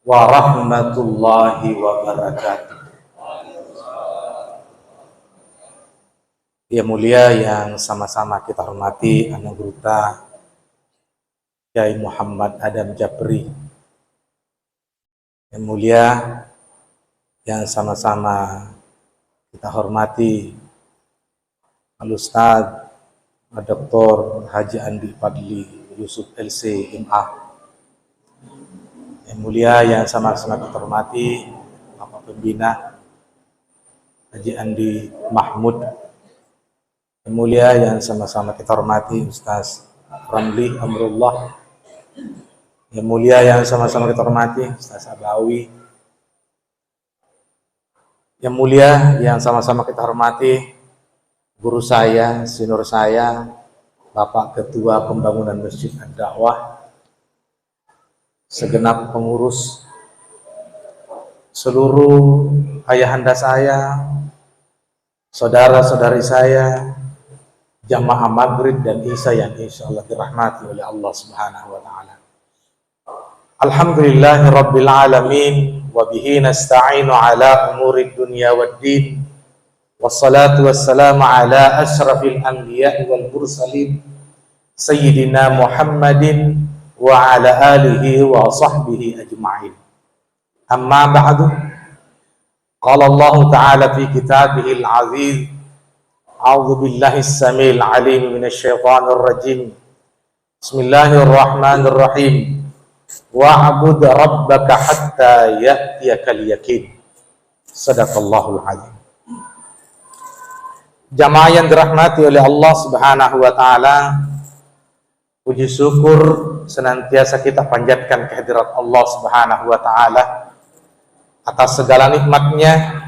warahmatullahi wabarakatuh. Yang mulia yang sama-sama kita hormati Anugerah Kiai Muhammad Adam Japri. Yang mulia yang sama-sama kita hormati Al-Ustaz Dr. Haji Andi Fadli Yusuf LC MA. Yang mulia yang sama-sama kita hormati Bapak Pembina Haji Andi Mahmud. Yang mulia yang sama-sama kita hormati Ustaz Ramli Amrullah. Yang mulia yang sama-sama kita hormati Ustaz Abawi. Yang mulia yang sama-sama kita hormati guru saya, senior saya, Bapak Ketua Pembangunan Masjid Ad-Da'wah, segenap pengurus, seluruh ayahanda saya, saudara-saudari saya, jamaah maghrib dan isya yang insyaallah dirahmati oleh Allah Subhanahu wa taala. Alhamdulillahi rabbil alamin wa bihi nasta'inu ala umurid dunya waddin. Wassalatu wassalamu ala asyrafil anbiya'i wal mursalin sayyidina Muhammadin wa ala alihi wa sahbihi ajma'in. Amma ba'du. Qala Allah ta'ala fi kitabihil aziz. A'udzu billahi as-sami'il 'alim minasy syaithanir rajim. Bismillahirrahmanirrahim. Wa'bud rabbaka hatta ya'tiyakal yaqin. Shadaqallahul 'azim. Jamaah yang dirahmati oleh Allah Subhanahu wa taala, puji syukur senantiasa kita panjatkan kehadirat Allah Subhanahu wa taala atas segala nikmatnya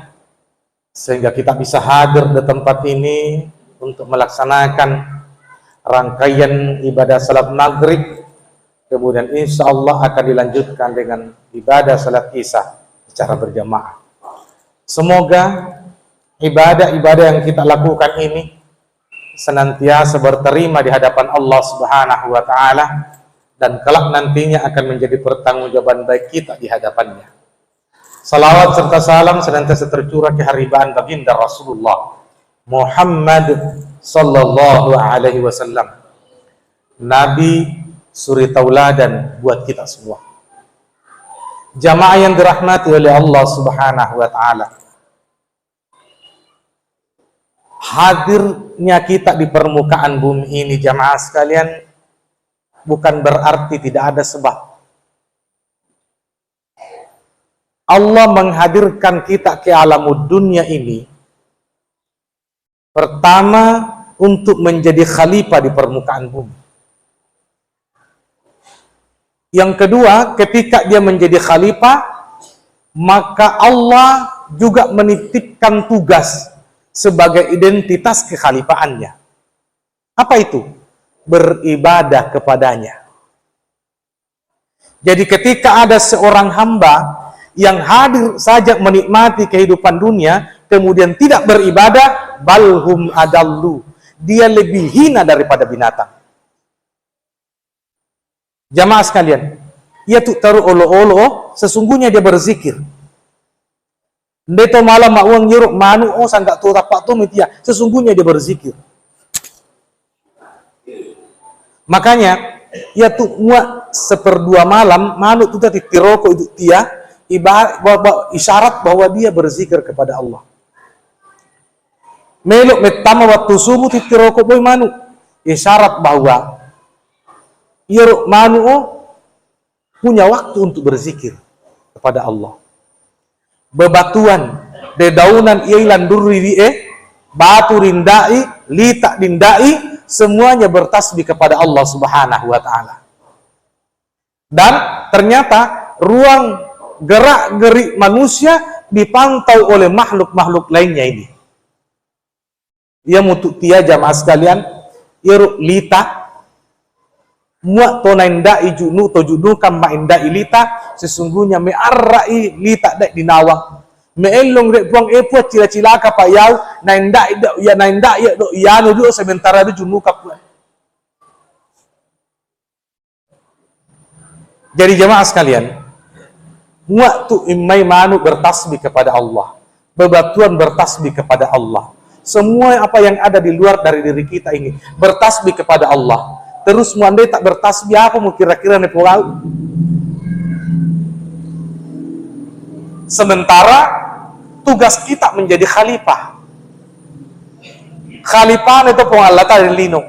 sehingga kita bisa hadir di tempat ini untuk melaksanakan rangkaian ibadah salat maghrib, kemudian insya Allah akan dilanjutkan dengan ibadah salat isya secara berjamaah. Semoga ibadah-ibadah yang kita lakukan ini senantiasa berterima di hadapan Allah Subhanahu wa taala dan kelak nantinya akan menjadi pertanggungjawaban baik kita di hadapannya. Salawat serta salam senantiasa tercurah ke haribaan baginda Rasulullah Muhammad sallallahu alaihi wasallam, nabi suri tauladan buat kita semua. Jamaah yang dirahmati oleh Allah Subhanahu wa taala, hadirnya kita di permukaan bumi ini jamaah sekalian bukan berarti tidak ada sebab. Allah menghadirkan kita ke alamud dunia ini pertama untuk menjadi khalifah di permukaan bumi. Yang kedua, ketika dia menjadi khalifah, maka Allah juga menitipkan tugas sebagai identitas kekhalifaannya. Apa itu? Beribadah kepadanya. Jadi ketika ada seorang hamba yang hadir saja menikmati kehidupan dunia, kemudian tidak beribadah, balhum adallu, dia lebih hina daripada binatang. Jamaah sekalian, ia tuh taruh olo-olo, sesungguhnya dia berzikir. Ndeto malam mauang nyuruk manu sanggak tu tapak tu mitia, sesungguhnya dia berzikir. Makanya ia tuh muat seperdua malam manu tu tadi tiroko itu tia isyarat bahwa dia berzikir kepada Allah. Meluk metama waktu subuh tiroko boy manu isyarat bahwa ia manu punya waktu untuk berzikir kepada Allah. Bebatuan, dedaunan iailan durri batu rindai, litak dindai, semuanya bertasbih kepada Allah Subhanahu wa taala. Dan ternyata ruang gerak-gerik manusia dipantau oleh makhluk-makhluk lainnya ini. Ia mutuk tia jamaah sekalian, iru lita muat tonainda ijunu tojudu kam mainda ilita, sesungguhnya me arrai lita dek dinawang me elong dek buang epuat cila-cila ka payau nainda ya nainda ya do ianu do sementara do junu kapuan. Jadi jamaah sekalian, Waktu imai manu bertasbih kepada Allah, bebatuan bertasbih kepada Allah. Semua apa yang ada di luar dari diri kita ini bertasbih kepada Allah. Terus muandai tak bertasbih, apa mau kira-kira nepurau? Sementara tugas kita menjadi khalifah. Khalifah itu pun Allah Ta'ala lino.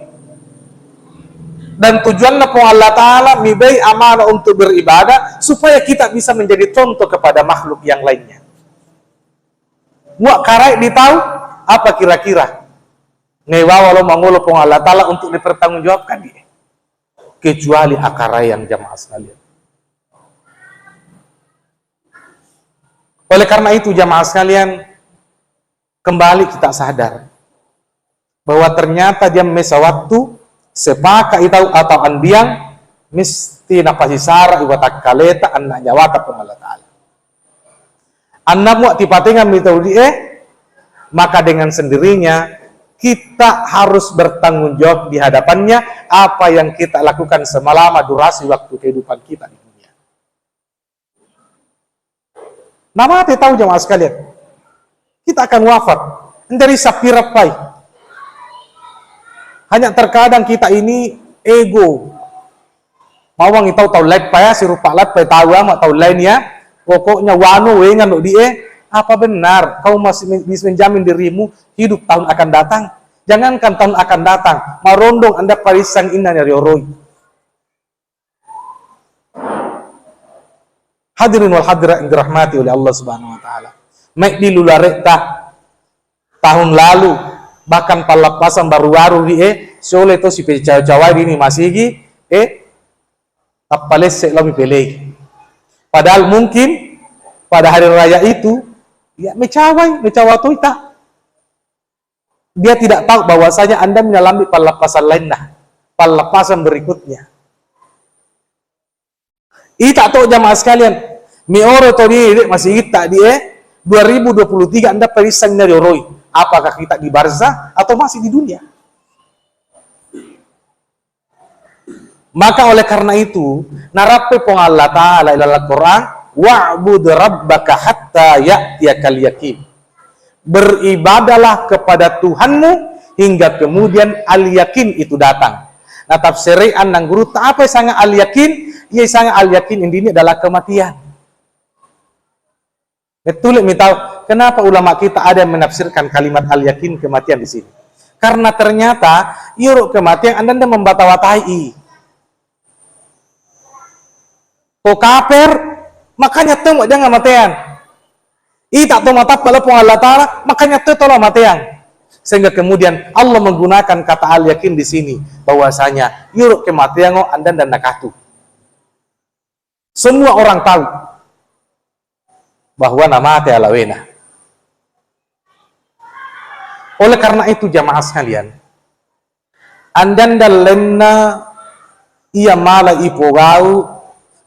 Dan tujuannya pun Allah Ta'ala mibai amanah untuk beribadah supaya kita bisa menjadi contoh kepada makhluk yang lainnya. Muak karai ditahu apa kira-kira ngewa walau mangolo pun Allah Ta'ala untuk dipertanggungjawabkan dia, kecuali akarai yang jamaah sekalian. Oleh karena itu jamaah sekalian, kembali kita sadar bahwa ternyata dia mesa waktu sepaka itau atau andiang mesti napasi sara iwatak kaleta anak nyawata pun Allah Ta'ala. Anak muak tipatingan mitau maka dengan sendirinya kita harus bertanggung jawab di hadapannya apa yang kita lakukan selama durasi waktu kehidupan kita di dunia. Nama kita tahu jemaah sekalian, kita akan wafat dari sapirapai. Hanya terkadang kita ini ego. Mawang itau tahu light paya si rupa lat pay tahu amat tahu lainnya. Pokoknya wano wengan lo die. Apa benar kau masih bisa menjamin dirimu hidup tahun akan datang? Jangankan tahun akan datang, marondong anda parisang ina dari oroi. Hadirin wal hadirat yang dirahmati oleh Allah Subhanahu wa taala. Mek dilulareta tahun lalu bahkan palapasan baru-baru sole to si pecawa-cawa ini masih tapales lebih pelei. Padahal mungkin pada hari raya itu ya mecawa tu tak. Dia tidak tahu bahwasanya Anda mengalami pelepasan lainnya, pelepasan berikutnya. Ita tahu jamaah sekalian, mioro to ni masih kita dia 2023 Anda perisang dari oroi. Apakah kita di barzah atau masih di dunia? Maka oleh karena itu, narape pong Allah Ta'ala dalam Quran, wa'bud rabbaka hatta ya'tiyakal yakin. Beribadalah kepada Tuhanmu hingga kemudian al-yakin itu datang. Nah tafsirian nang guru tak apa sangat al-yakin, ia sangat al-yakin ini adalah kematian. Betul tahu kenapa ulama kita ada yang menafsirkan kalimat al-yakin kematian di sini? Karena ternyata yuruk kematian Anda membatawatai. Kau kafir, makanya tengok jangan matian. Ita to mata pala pun Allah Ta'ala, makanya tolong matian. Sehingga kemudian Allah menggunakan kata al-yakin di sini bahwasanya yuruk kematian Anda dan nakatu. Semua orang tahu bahwa nama mati alawena. Oleh karena itu jamaah sekalian, Anda lenna ia malah ipogau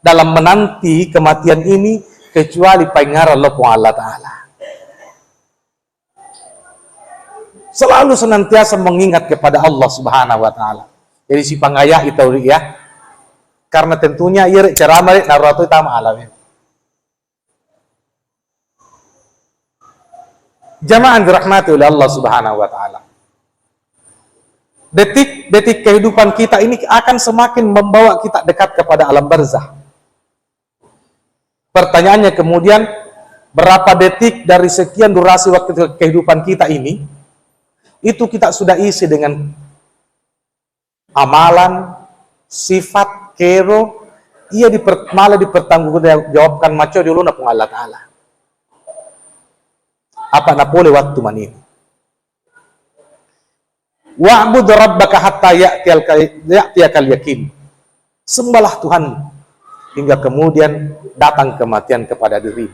dalam menanti kematian ini kecuali pengar Allah Ta'ala. Selalu senantiasa mengingat kepada Allah Subhanahu wa Ta'ala. Jadi si pangaya itu ya. Karena tentunya ia cara mereka naratu tama alamin. Jamaah dirahmati oleh Allah Subhanahu wa Ta'ala. Detik-detik kehidupan kita ini akan semakin membawa kita dekat kepada alam barzah. Pertanyaannya kemudian, berapa detik dari sekian durasi waktu kehidupan kita ini, itu kita sudah isi dengan amalan, sifat, kero, ia malah dipertanggungjawabkan maco dulu na Allah Ta'ala. Apa na boleh waktu man ini? Wa'bud rabbaka hatta ya'tiyakal yakin. Sembahlah Tuhanmu hingga kemudian datang kematian kepada diri.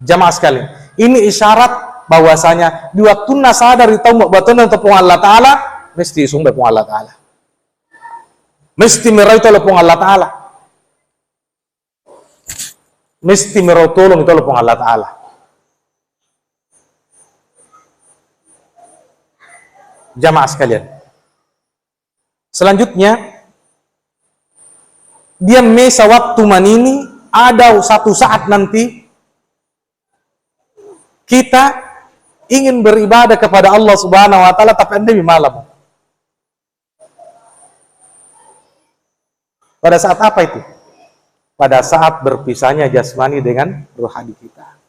Jamaah sekalian, ini isyarat bahwasanya di waktu sadar tahu batun untuk Allah Ta'ala mesti sumber Allah Ta'ala. Mesti meraih tolong Allah Ta'ala. Mesti meraih tolong itu Allah Ta'ala. Jamaah sekalian. Selanjutnya dia mesa waktu manini, ada satu saat nanti kita ingin beribadah kepada Allah Subhanahu wa taala tapi anda di malam. Pada saat apa itu? Pada saat berpisahnya jasmani dengan rohani kita.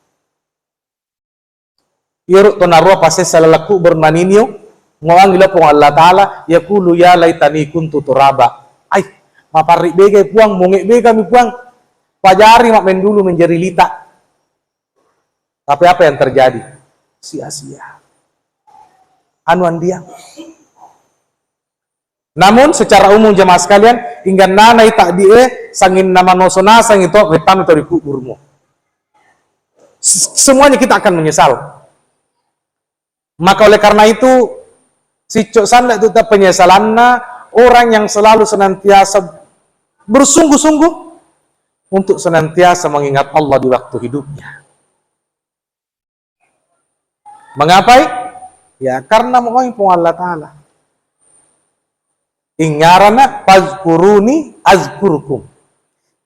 Yuruk tonarwa pasti salalaku bermaninyo ngawang gila pong Allah Ta'ala yakulu ya laitani kuntu turaba. Ay, maparik begay puang, mungik begay kami puang. Pajari mak main dulu menjadi lita. Tapi apa yang terjadi? Sia-sia. Anuan dia. Namun secara umum jemaah sekalian, hingga nanai tak die sangin nama nosona sang itu repam itu di kuburmu. Semuanya kita akan menyesal. Maka oleh karena itu si cok sanda itu tak penyesalannya orang yang selalu senantiasa bersungguh-sungguh untuk senantiasa mengingat Allah di waktu hidupnya. Mengapa? Ya karena mengingat Allah Ta'ala. Ingarana fazkuruni azkurkum.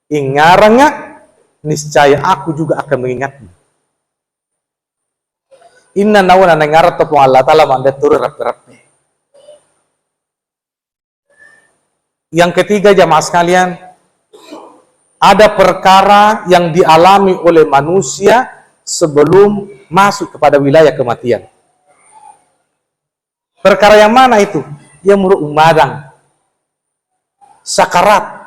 Ingarana niscaya aku juga akan mengingatmu. Inna nawana nengarat tepung Allah Ta'ala mandat turun rapi-rapi. Yang ketiga jamaah sekalian, ada perkara yang dialami oleh manusia sebelum masuk kepada wilayah kematian. Perkara yang mana itu? Yang menurut umadang sakarat.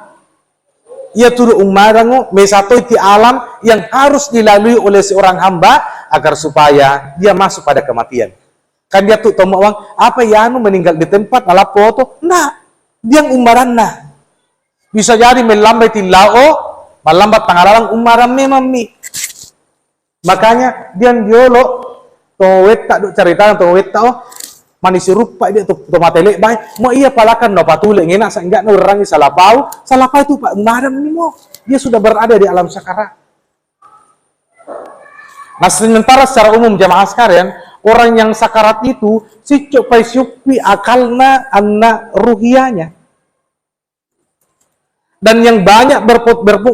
Ia turut umadangu mesato di alam yang harus dilalui oleh seorang hamba agar supaya dia masuk pada kematian. Kan dia tuh tomawang apa ya anu meninggal di tempat ala foto. Nah, dia umaran nah. Bisa jadi melambat tilao, melambat tangalalang umaran memang mi. Makanya dia diolo towet tak duk cerita towet tau manis rupa dia tu tomatele bay mau iya palakan no patule ngena enggak no orang salah pau itu Pak umaran ni mo dia sudah berada di alam sakarat. Nah sementara secara umum jamaah sekalian orang yang sakarat itu si copai syupi akalna anna ruhiyanya dan yang banyak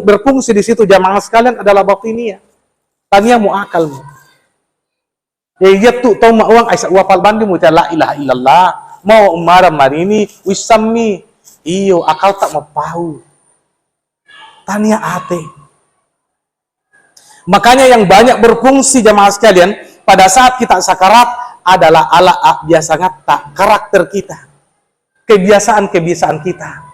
berfungsi di situ jamaah sekalian adalah batinia tania mu akalmu. Ya tu tahu mak uang aisyah wafal bandi mu la ilaha illallah mau umaram marini wisami iyo akal tak mapau tania ate. Makanya yang banyak berfungsi jamaah sekalian pada saat kita sakarat adalah ala biasa ngata karakter kita, kebiasaan kita.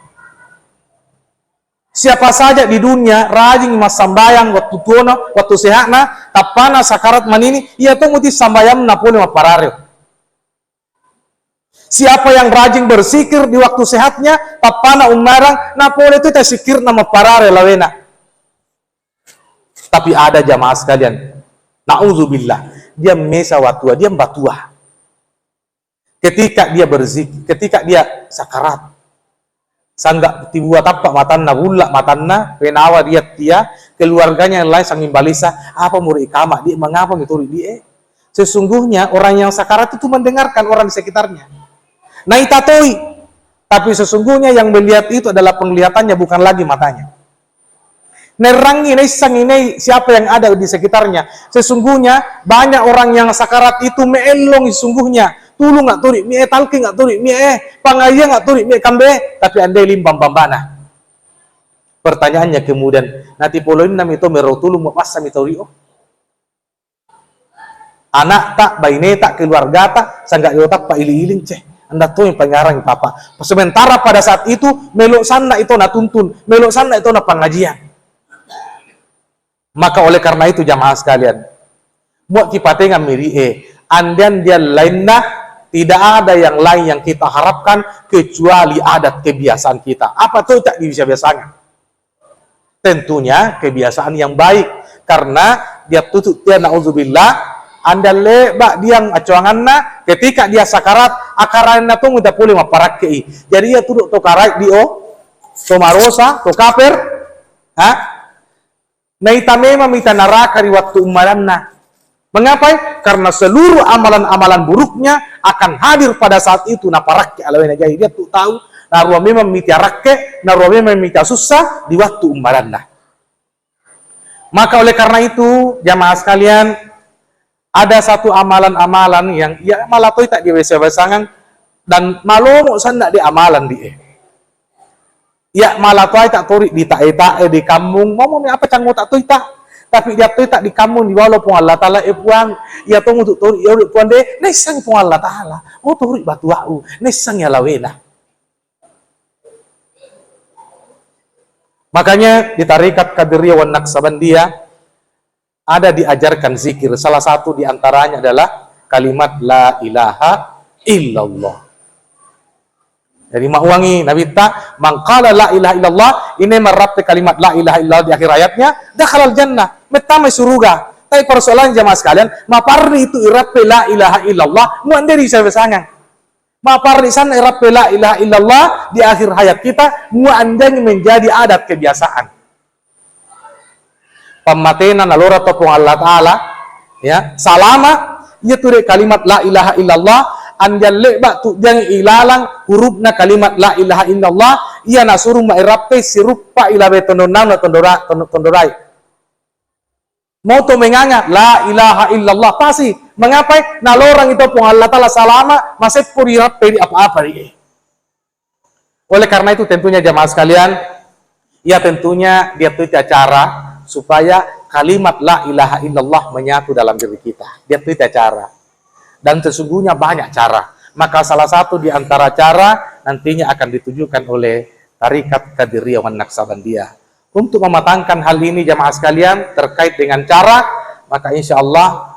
Siapa saja di dunia rajin mas sambayang waktu tuana, waktu sehatna, tapana sakarat manini, ia tuh muti sambayang napoli maparare. Siapa yang rajin bersikir di waktu sehatnya, tapana umarang, napoli itu tersikir nama parare lawena. Tapi ada jamaah sekalian, na'udzubillah, dia mesa watua, dia batua. Ketika dia berzikir, ketika dia sakarat, sanggak tibuat apa matanna bulla matanna penawa dia keluarganya yang lain sangin balisa apa muri ikama dia mengapa gitu dia sesungguhnya orang yang sakarat itu mendengarkan orang di sekitarnya nah itatoi tapi sesungguhnya yang melihat itu adalah penglihatannya bukan lagi matanya nerangi ini siapa yang ada di sekitarnya sesungguhnya banyak orang yang sakarat itu meelong sesungguhnya tulu nggak turi, mie talki nggak turi, mie pangaya nggak turi, mie kambe, tapi anda limbang bambana. Pertanyaannya kemudian, nanti poloin nam itu merotulu mau pas sami tori oh. Anak tak, bayi tak, keluarga tak, sanggak yotak pak iling ceh. Anda tuh yang pengarang papa. Sementara pada saat itu melok sana itu na tuntun, melok sana itu na pengajian. Maka oleh karena itu jamaah sekalian, buat kipatengan miri andian dia lainnya. Tidak ada yang lain yang kita harapkan kecuali adat kebiasaan kita. Apa tuh tak bisa biasanya? Tentunya kebiasaan yang baik. Karena dia tutup dia na'udzubillah. Anda lebak dia acuanganna ketika dia sakarat akaranna tuh mudah pulih maparakei. Jadi dia tutup to karai dio, to marosa, to kaper. Naitamema mita naraka di waktu umaranna. Mengapa? Karena seluruh amalan-amalan buruknya akan hadir pada saat itu. Naparakki alawena jadi dia tuh tahu narua memang mitia rakke, narua memang mitia susah di waktu umbaranna. Maka oleh karena itu, jamaah sekalian, ada satu amalan-amalan yang ya malah toy tak dia basangan dan malongo sandak di amalan dia. Ya malah toy tak tori di tae di kampung, mau apa canggo tak toy tak. Tapi dia toy tak di kampung di walaupun Allah Taala puang, ya tong untuk tori ya puang de, nesang pun Allah Taala. Oh tori batu au, nesang ya lawena. Makanya di Tarekat Qadiriyah wan Naqsabandiyah ada diajarkan zikir. Salah satu diantaranya adalah kalimat la ilaha illallah. Jadi makwangi Nabi ta mangkala la ilaha illallah ini merapte kalimat la ilaha illallah di akhir ayatnya dakhalal jannah metame surga. Tapi persoalan jamaah sekalian, maparni itu irappe la ilaha illallah muanderi sabesangan. Maparni sana irappe la ilaha illallah di akhir hayat kita muandani menjadi adat kebiasaan. Pematenan alora topong Allah Ta'ala ya salama ia tu kalimat la ilaha illallah anjan lebak tu jang ilalang hurufna kalimat la ilaha illallah ia nasuruh mairappe sirupa ilabe tondonang na tondorai mau to menganga la ilaha illallah pasti mengapai nalorang itu pun Allah Ta'ala salama masih puri rappe di apa-apa dia. Oleh karena itu tentunya jamaah sekalian ya tentunya dia tu cara supaya kalimat la ilaha illallah menyatu dalam diri kita. Dia itu cara. Dan sesungguhnya banyak cara. Maka salah satu di antara cara nantinya akan ditujukan oleh Tarekat Qadiriyah wan Naqsabandiyah. Untuk mematangkan hal ini jamaah sekalian terkait dengan cara, maka insya Allah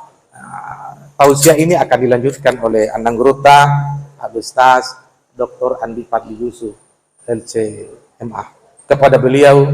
tausiah ini akan dilanjutkan oleh Ananggurota Ustaz Dr. Andi Fadli Yusuf LCMA. Kepada beliau